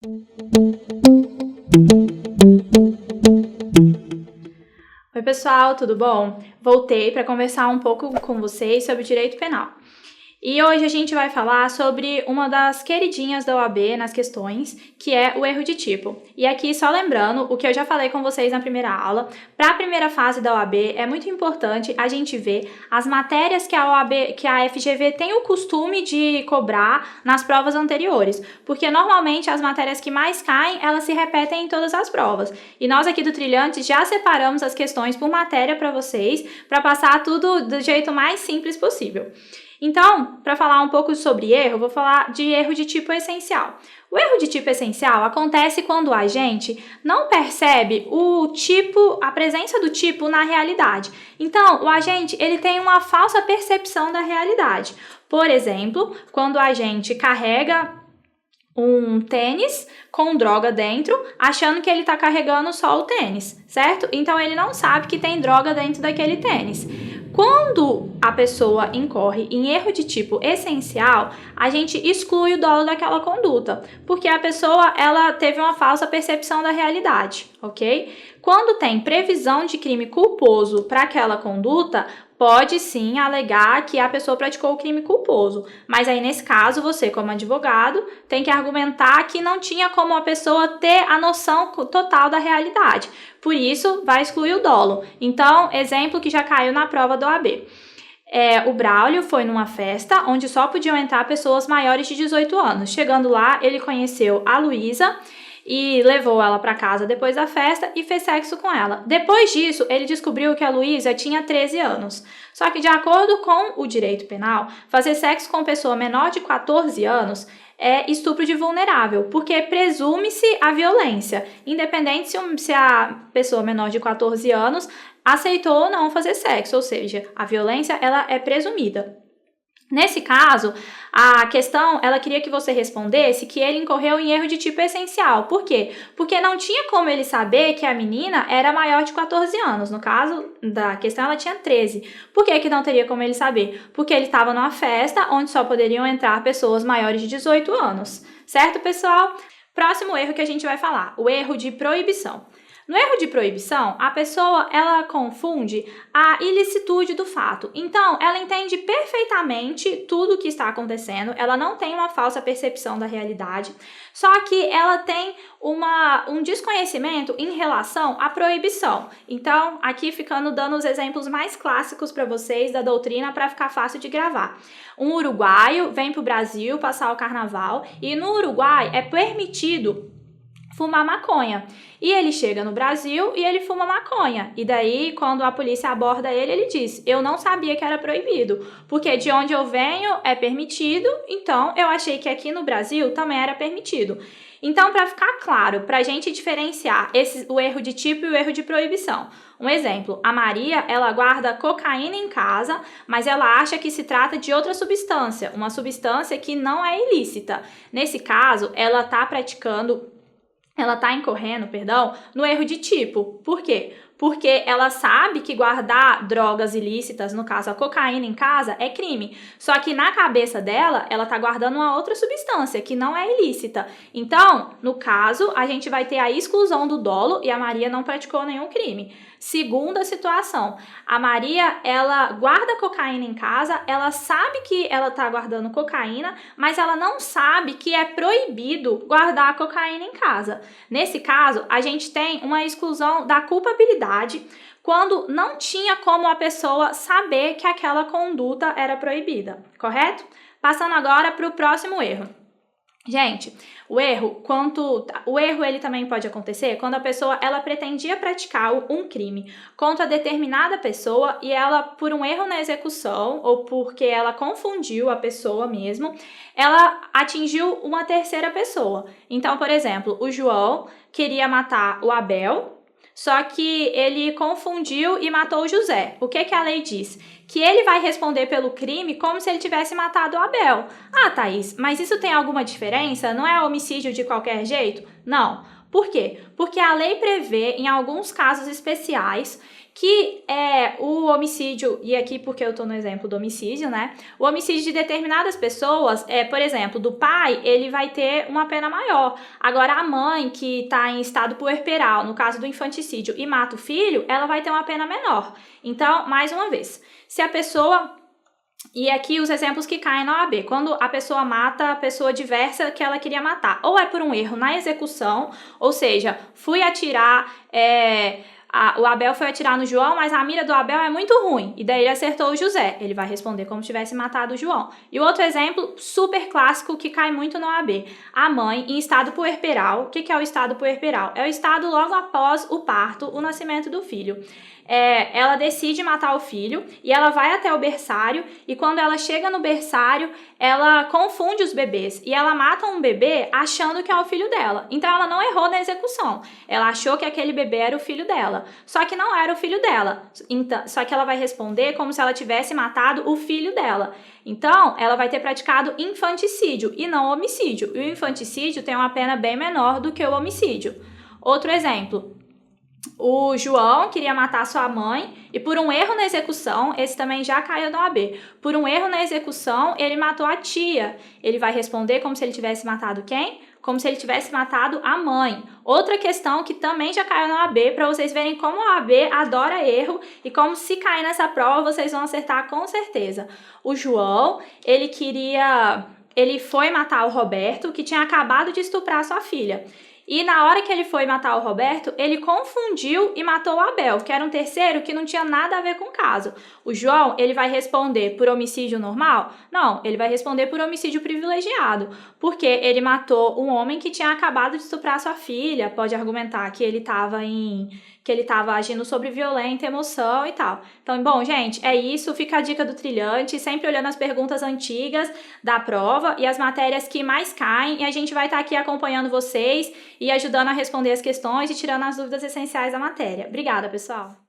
Oi, pessoal, tudo bom? Voltei para conversar um pouco com vocês sobre direito penal. E hoje a gente vai falar sobre uma das queridinhas da OAB nas questões, que é o erro de tipo. E aqui, só lembrando o que eu já falei com vocês na primeira aula, para a primeira fase da OAB é muito importante a gente ver as matérias que a FGV tem o costume de cobrar nas provas anteriores, porque normalmente as matérias que mais caem, elas se repetem em todas as provas. E nós aqui do Trilhantes já separamos as questões por matéria para vocês, para passar tudo do jeito mais simples possível. Então, para falar um pouco sobre erro, eu vou falar de erro de tipo essencial. O erro de tipo essencial acontece quando o agente não percebe a presença do tipo na realidade. Então, o agente ele tem uma falsa percepção da realidade. Por exemplo, quando o agente carrega um tênis com droga dentro, achando que ele está carregando só o tênis, certo? Então, ele não sabe que tem droga dentro daquele tênis. Quando a pessoa incorre em erro de tipo essencial, a gente exclui o dolo daquela conduta, porque a pessoa ela teve uma falsa percepção da realidade, ok? Quando tem previsão de crime culposo para aquela conduta, pode sim alegar que a pessoa praticou o crime culposo, mas aí nesse caso você, como advogado, tem que argumentar que não tinha como a pessoa ter a noção total da realidade. Por isso, vai excluir o dolo. Então, exemplo que já caiu na prova do OAB. O Braulio foi numa festa onde só podiam entrar pessoas maiores de 18 anos. Chegando lá, ele conheceu a Luísa e levou ela para casa depois da festa e fez sexo com ela. Depois disso, ele descobriu que a Luísa tinha 13 anos. Só que, de acordo com o direito penal, fazer sexo com pessoa menor de 14 anos é estupro de vulnerável, porque presume-se a violência, independente se a pessoa menor de 14 anos aceitou ou não fazer sexo, ou seja, a violência ela é presumida. Nesse caso, a questão, ela queria que você respondesse que ele incorreu em erro de tipo essencial. Por quê? Porque não tinha como ele saber que a menina era maior de 14 anos. No caso da questão, ela tinha 13. Por que não teria como ele saber? Porque ele estava numa festa onde só poderiam entrar pessoas maiores de 18 anos. Certo, pessoal? Próximo erro que a gente vai falar, o erro de proibição. No erro de proibição, a pessoa ela confunde a ilicitude do fato. Então, ela entende perfeitamente tudo o que está acontecendo, ela não tem uma falsa percepção da realidade, só que ela tem um desconhecimento em relação à proibição. Então, aqui ficando dando os exemplos mais clássicos para vocês da doutrina para ficar fácil de gravar. Um uruguaio vem para o Brasil passar o carnaval e no Uruguai é permitido fumar maconha. E ele chega no Brasil e ele fuma maconha. E daí, quando a polícia aborda ele, ele diz: eu não sabia que era proibido, porque de onde eu venho é permitido, então eu achei que aqui no Brasil também era permitido. Então, para ficar claro, para a gente diferenciar o erro de tipo e o erro de proibição. Um exemplo, a Maria, ela guarda cocaína em casa, mas ela acha que se trata de outra substância, uma substância que não é ilícita. Nesse caso, ela está incorrendo, no erro de tipo. Por quê? Porque ela sabe que guardar drogas ilícitas, no caso a cocaína em casa, é crime. Só que na cabeça dela, ela está guardando uma outra substância que não é ilícita. Então, no caso, a gente vai ter a exclusão do dolo e a Maria não praticou nenhum crime. Segunda situação, a Maria, ela guarda cocaína em casa, ela sabe que ela está guardando cocaína, mas ela não sabe que é proibido guardar a cocaína em casa. Nesse caso, a gente tem uma exclusão da culpabilidade quando não tinha como a pessoa saber que aquela conduta era proibida, correto? Passando agora para o próximo erro. Gente, o erro ele também pode acontecer quando a pessoa ela pretendia praticar um crime contra determinada pessoa e ela, por um erro na execução ou porque ela confundiu a pessoa mesmo, ela atingiu uma terceira pessoa. Então, por exemplo, o João queria matar o Abel, só que ele confundiu e matou o José. O que a lei diz? Que ele vai responder pelo crime como se ele tivesse matado o Abel. Ah, Thaís, mas isso tem alguma diferença? Não é homicídio de qualquer jeito? Não. Por quê? Porque a lei prevê, em alguns casos especiais, que é o homicídio, e aqui porque eu tô no exemplo do homicídio, né? O homicídio de determinadas pessoas, por exemplo, do pai, ele vai ter uma pena maior. Agora, a mãe que tá em estado puerperal, no caso do infanticídio, e mata o filho, ela vai ter uma pena menor. Então, mais uma vez, se a pessoa... E aqui os exemplos que caem na OAB. Quando a pessoa mata a pessoa diversa que ela queria matar. Ou é por um erro na execução, ou seja, fui atirar... o Abel foi atirar no João, mas a mira do Abel é muito ruim. E daí ele acertou o José. Ele vai responder como se tivesse matado o João. E o outro exemplo, super clássico, que cai muito no OAB. A mãe, em estado puerperal. O que é o estado puerperal? É o estado logo após o parto, o nascimento do filho. Ela decide matar o filho e ela vai até o berçário, e quando ela chega no berçário, ela confunde os bebês e ela mata um bebê achando que é o filho dela. Então ela não errou na execução, ela achou que aquele bebê era o filho dela, só que não era o filho dela. Então, só que ela vai responder como se ela tivesse matado o filho dela. Então ela vai ter praticado infanticídio e não homicídio, e o infanticídio tem uma pena bem menor do que o homicídio. Outro exemplo: o João queria matar sua mãe e por um erro na execução, esse também já caiu na OAB, por um erro na execução, ele matou a tia. Ele vai responder como se ele tivesse matado quem? Como se ele tivesse matado a mãe. Outra questão que também já caiu na OAB, para vocês verem como a OAB adora erro e como se cair nessa prova vocês vão acertar com certeza. O João, ele foi matar o Roberto, que tinha acabado de estuprar sua filha. E na hora que ele foi matar o Roberto, ele confundiu e matou o Abel, que era um terceiro que não tinha nada a ver com o caso. O João, ele vai responder por homicídio normal? Não, ele vai responder por homicídio privilegiado, porque ele matou um homem que tinha acabado de estuprar sua filha, pode argumentar que ele estava agindo sobre violenta emoção e tal. Então, bom, gente, é isso, fica a dica do trilhante, sempre olhando as perguntas antigas da prova e as matérias que mais caem, e a gente vai estar aqui acompanhando vocês e ajudando a responder as questões e tirando as dúvidas essenciais da matéria. Obrigada, pessoal!